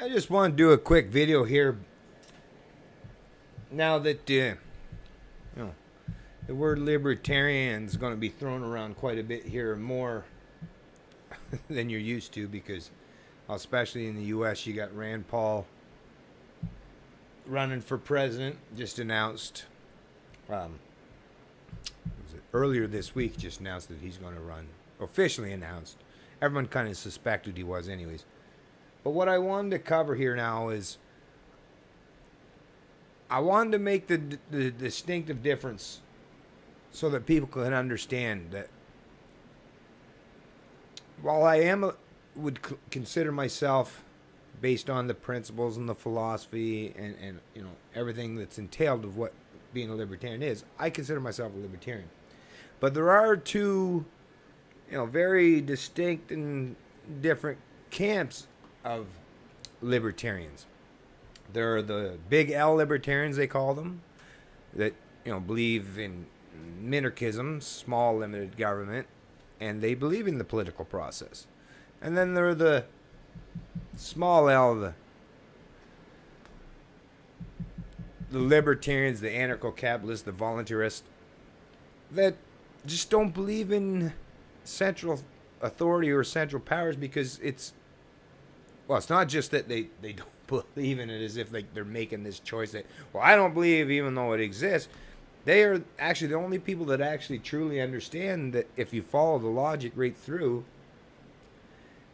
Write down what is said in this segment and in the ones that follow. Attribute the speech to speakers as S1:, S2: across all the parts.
S1: I just want to do a quick video here. Now that the word libertarian is going to be thrown around quite a bit here, more than you're used to, because especially in the U.S. you got Rand Paul running for president. Just announced, was it earlier this week? Just announced that he's going to run. Officially announced. Everyone kind of suspected he was, anyways. But what I wanted to cover here now is I wanted to make the distinctive difference so that people can understand that while I would consider myself, based on the principles and the philosophy and everything that's entailed of what being a libertarian is, I consider myself a libertarian. But there are two very distinct and different camps of libertarians. There are the big L libertarians, they call them, that believe in minarchism, small limited government, and they believe in the political process. And then there are the small L, the libertarians, the anarcho-capitalists, the voluntarists, that just don't believe in central authority or central powers, because it's not just that they don't believe in it as if they're making this choice that, I don't believe even though it exists. They are actually the only people that actually truly understand that if you follow the logic right through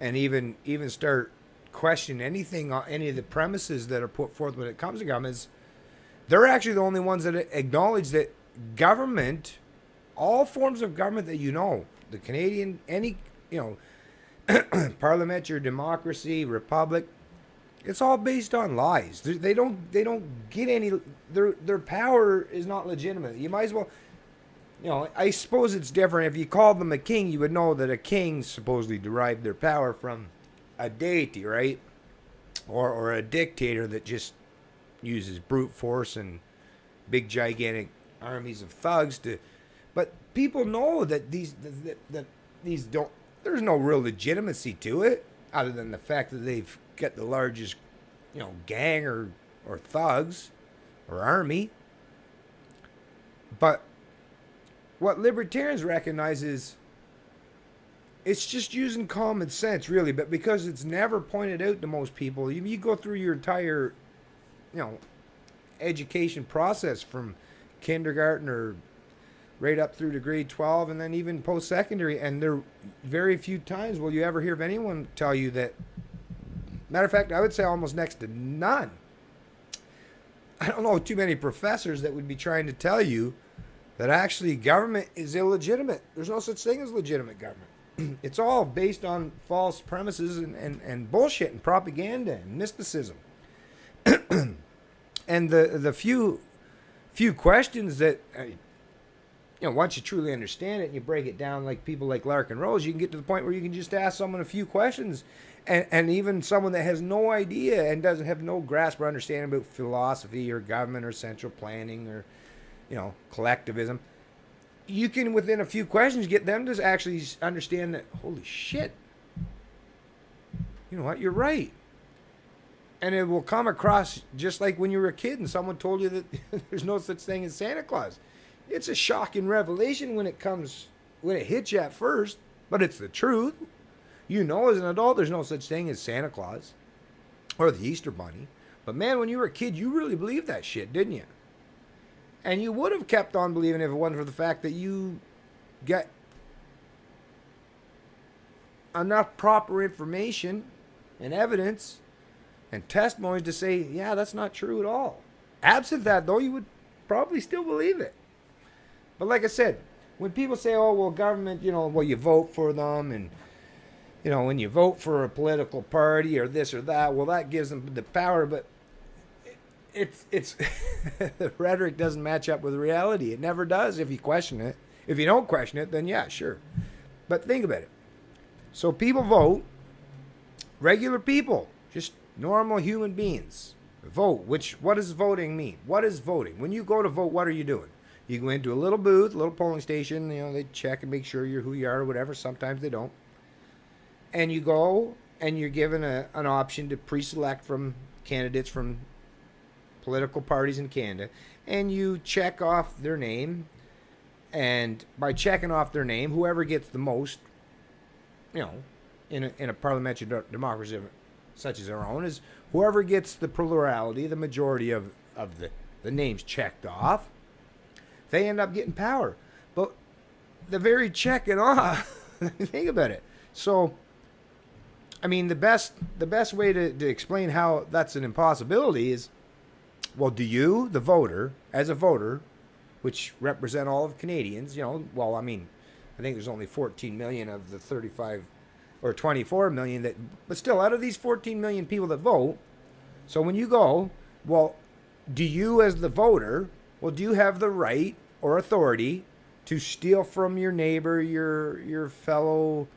S1: and even start questioning anything, any of the premises that are put forth when it comes to governments, they're actually the only ones that acknowledge that government, all forms of government that the Canadian, any, parliamentary democracy, republic, it's all based on lies. They don't get any. Their power is not legitimate. You might as well, I suppose it's different. If you called them a king, you would know that a king supposedly derived their power from a deity, right? Or a dictator that just uses brute force and big gigantic armies of thugs to. But people know that these don't. There's no real legitimacy to it, other than the fact that they've got the largest, gang or thugs or army. But what libertarians recognize is it's just using common sense, really. But because it's never pointed out to most people, you go through your entire, education process from kindergarten or right up through to grade 12 and then even post-secondary, and there very few times will you ever hear of anyone tell you that. Matter of fact, I would say almost next to none. I don't know too many professors that would be trying to tell you that actually government is illegitimate. There's no such thing as legitimate government. It's all based on false premises and bullshit and propaganda and mysticism. And the few questions that once you truly understand it and you break it down, like people like Lark and Rose, you can get to the point where you can just ask someone a few questions, and even someone that has no idea and doesn't have no grasp or understanding about philosophy or government or central planning or collectivism, you can within a few questions get them to actually understand that, holy shit, you know what, you're right. And it will come across just like when you were a kid and someone told you that there's no such thing as Santa Claus. It's a shocking revelation when it hits you at first, but it's the truth. As an adult, there's no such thing as Santa Claus or the Easter Bunny. But man, when you were a kid, you really believed that shit, didn't you? And you would have kept on believing if it wasn't for the fact that you get enough proper information and evidence and testimonies to say, yeah, that's not true at all. Absent that, though, you would probably still believe it. But like I said, when people say, oh, well, government, you vote for them, and, when you vote for a political party or this or that, well, that gives them the power. But it's the rhetoric doesn't match up with reality. It never does if you question it. If you don't question it, then yeah, sure. But think about it. So people vote, regular people, just normal human beings, vote. What does voting mean? What is voting? When you go to vote, what are you doing? You go into a little booth, a little polling station, they check and make sure you're who you are or whatever. Sometimes they don't. And you go and you're given an option to pre-select from candidates from political parties in Canada, and you check off their name, and by checking off their name, whoever gets the most, in a parliamentary democracy such as our own, is whoever gets the plurality, the majority of the names checked off, they end up getting power. But the very checking off, think about it. So, I mean, the best way to explain how that's an impossibility is, well, do you, the voter, as a voter, which represent all of Canadians, well, I mean, I think there's only 14 million of the 35 or 24 million that, but still, out of these 14 million people that vote, so when you go, well, do you as the voter, well, do you have the right or authority to steal from your neighbor, your fellow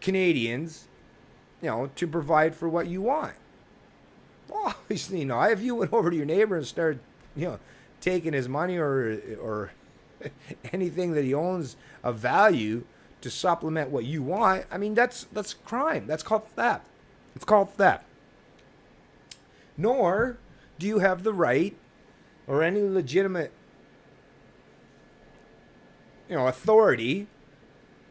S1: Canadians, to provide for what you want? Well, obviously not. If you went over to your neighbor and started, taking his money or anything that he owns of value to supplement what you want, I mean, that's crime. That's called theft. It's called theft. Nor do you have the right or any legitimate, authority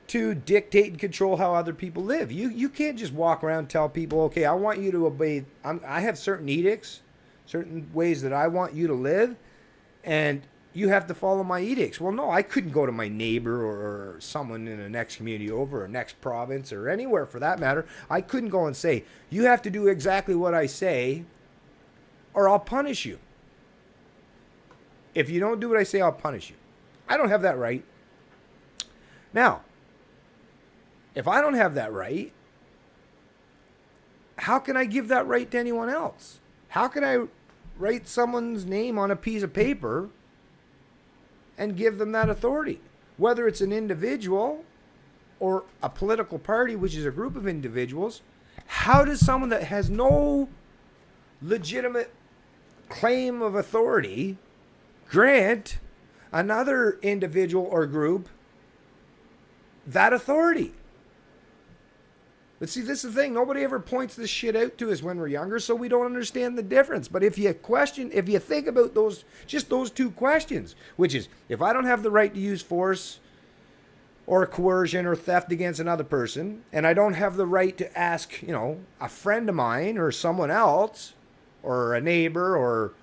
S1: to dictate and control how other people live. You can't just walk around and tell people, okay, I want you to obey. I have certain edicts, certain ways that I want you to live, and you have to follow my edicts. Well, no, I couldn't go to my neighbor or someone in the next community over, or next province, or anywhere for that matter. I couldn't go and say, you have to do exactly what I say, or I'll punish you. If you don't do what I say, I'll punish you. I don't have that right. Now, if I don't have that right, how can I give that right to anyone else? How can I write someone's name on a piece of paper and give them that authority? Whether it's an individual or a political party, which is a group of individuals, how does someone that has no legitimate claim of authority grant another individual or group that authority? But see, this is the thing. Nobody ever points this shit out to us when we're younger, so we don't understand the difference. But if you think about those two questions, which is, if I don't have the right to use force or coercion or theft against another person, and I don't have the right to ask, a friend of mine or someone else or a neighbor, or,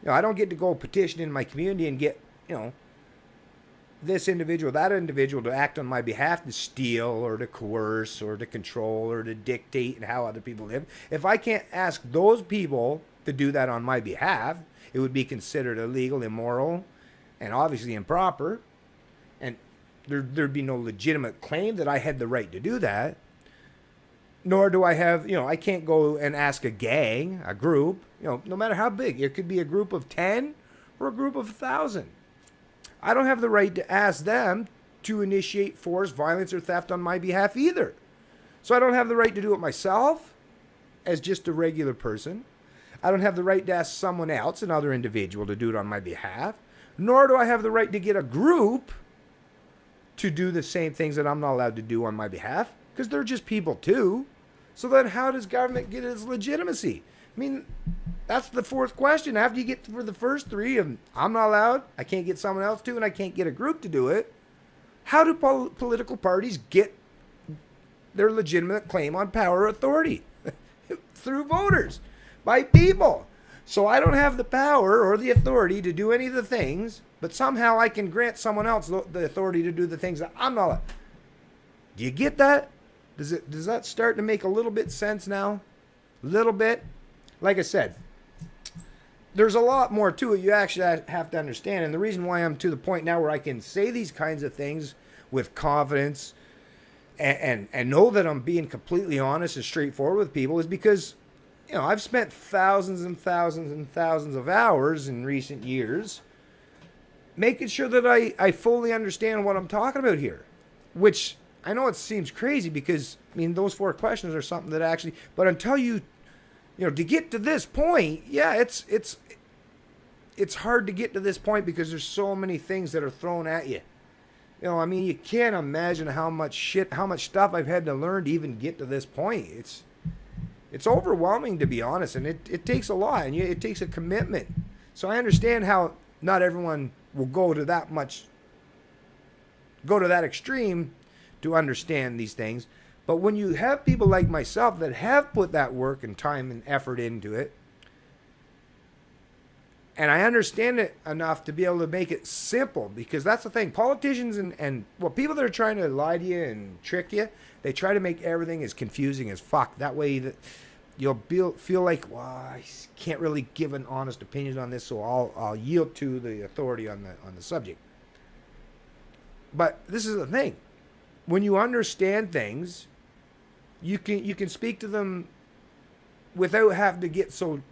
S1: I don't get to go petition in my community and get, this individual, that individual to act on my behalf, to steal or to coerce or to control or to dictate how other people live. If I can't ask those people to do that on my behalf, it would be considered illegal, immoral, and obviously improper. And there'd be no legitimate claim that I had the right to do that. Nor do I have, I can't go and ask a gang, a group, no matter how big. It could be a group of 10 or a group of 1,000. I don't have the right to ask them to initiate force, violence, or theft on my behalf either. So I don't have the right to do it myself as just a regular person. I don't have the right to ask someone else, another individual, to do it on my behalf. Nor do I have the right to get a group to do the same things that I'm not allowed to do on my behalf, because they're just people too. So then how does government get its legitimacy? I mean, that's the fourth question. After you get through the first three, I'm not allowed, I can't get someone else to, and I can't get a group to do it. How do political parties get their legitimate claim on power or authority? Through voters, by people. So I don't have the power or the authority to do any of the things, but somehow I can grant someone else the authority to do the things that I'm not allowed. Do you get that? Does that start to make a little bit sense now? A little bit? Like I said, there's a lot more to it you actually have to understand. And the reason why I'm to the point now where I can say these kinds of things with confidence and know that I'm being completely honest and straightforward with people is because, I've spent thousands and thousands and thousands of hours in recent years making sure that I fully understand what I'm talking about here. Which I know it seems crazy because, those four questions are something that actually, but until you to get to this point, yeah, it's hard to get to this point because there's so many things that are thrown at you. You know, I mean, you can't imagine how much shit, how much stuff I've had to learn to even get to this point. It's overwhelming, to be honest, and it takes a lot, and it takes a commitment. So I understand how not everyone will go to that extreme to understand these things. But when you have people like myself that have put that work and time and effort into it, and I understand it enough to be able to make it simple, because that's the thing. Politicians and well, people that are trying to lie to you and trick you, they try to make everything as confusing as fuck. That way that you'll feel like, well, I can't really give an honest opinion on this, so I'll yield to the authority on the subject. But this is the thing. When you understand things, you can speak to them without having to get so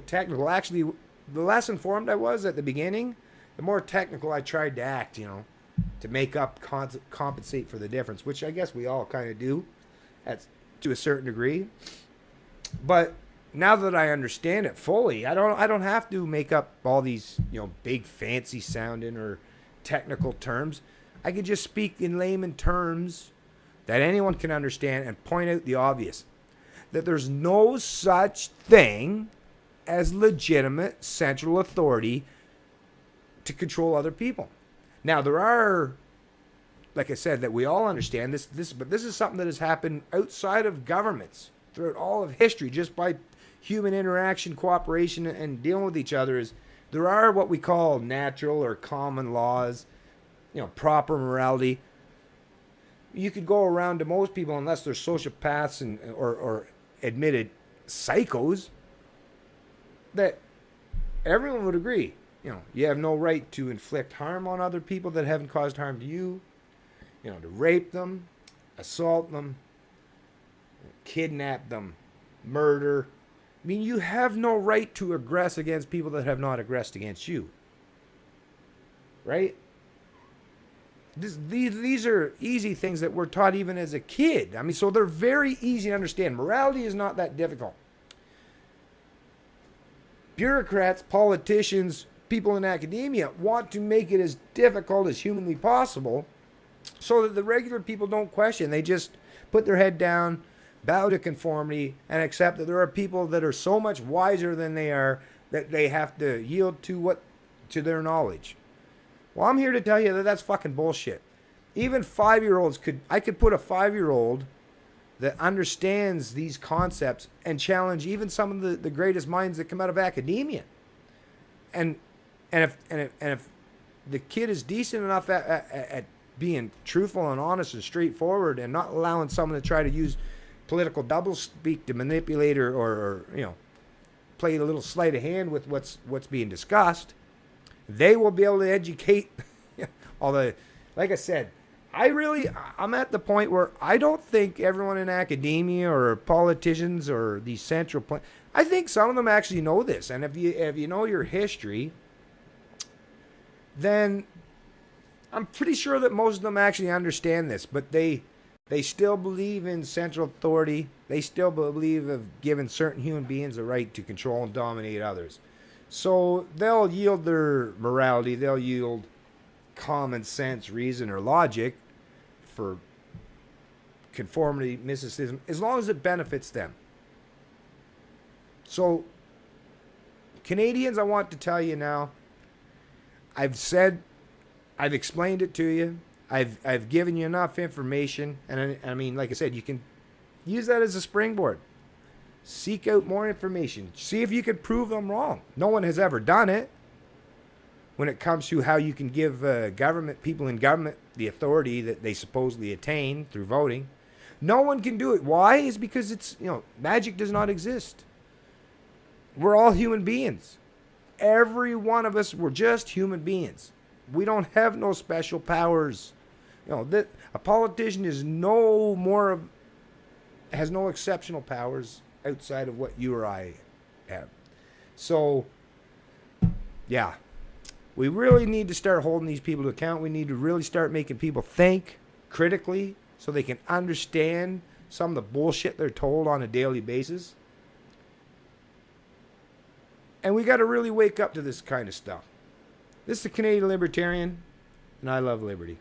S1: technical. Actually, the less informed I was at the beginning, the more technical I tried to act, you know, to make up, compensate for the difference, which I guess we all kind of do to a certain degree. But now that I understand it fully, I don't have to make up all these, you know, big fancy sounding or technical terms. I could just speak in layman terms that anyone can understand and point out the obvious. That there's no such thing as legitimate central authority to control other people. Now, there are, like I said, that we all understand this, but this is something that has happened outside of governments throughout all of history, just by human interaction, cooperation, and dealing with each other. Is there are what we call natural or common laws, you know, proper morality. You could go around to most people, unless they're sociopaths or admitted psychos, that everyone would agree. You know, you have no right to inflict harm on other people that haven't caused harm to you. You know, to rape them, assault them, kidnap them, murder. I mean, you have no right to aggress against people that have not aggressed against you. Right? These are easy things that we're taught even as a kid. I mean, so they're very easy to understand. Morality is not that difficult. Bureaucrats, politicians, people in academia want to make it as difficult as humanly possible so that the regular people don't question. They just put their head down, bow to conformity, and accept that there are people that are so much wiser than they are that they have to yield to their knowledge. Well, I'm here to tell you that that's fucking bullshit. Even 5-year-olds I could put a 5-year-old that understands these concepts and challenge even some of the greatest minds that come out of academia. And if the kid is decent enough at being truthful and honest and straightforward and not allowing someone to try to use political doublespeak to manipulate or you know, play a little sleight of hand with what's being discussed, they will be able to educate all the, like I said, I'm at the point where I don't think everyone in academia or politicians or these central I think some of them actually know this. And if you know your history, then I'm pretty sure that most of them actually understand this. But they still believe in central authority. They still believe of giving certain human beings the right to control and dominate others. So they'll yield their morality, they'll yield common sense, reason, or logic for conformity, mysticism, as long as it benefits them. So, Canadians, I want to tell you now, I've explained it to you, I've given you enough information, and I mean, like I said, you can use that as a springboard. Seek out more information. See if you can prove them wrong. No one has ever done it when it comes to how you can give people in government the authority that they supposedly attain through voting. No one can do it. Why? Is because it's, you know, magic does not exist. We're all human beings. Every one of us, we're just human beings. We don't have no special powers. You know, a politician is has no exceptional powers outside of what you or I have. So, yeah, we really need to start holding these people to account. We need to really start making people think critically so they can understand some of the bullshit they're told on a daily basis. And we got to really wake up to this kind of stuff. This is the Canadian Libertarian, and I love liberty.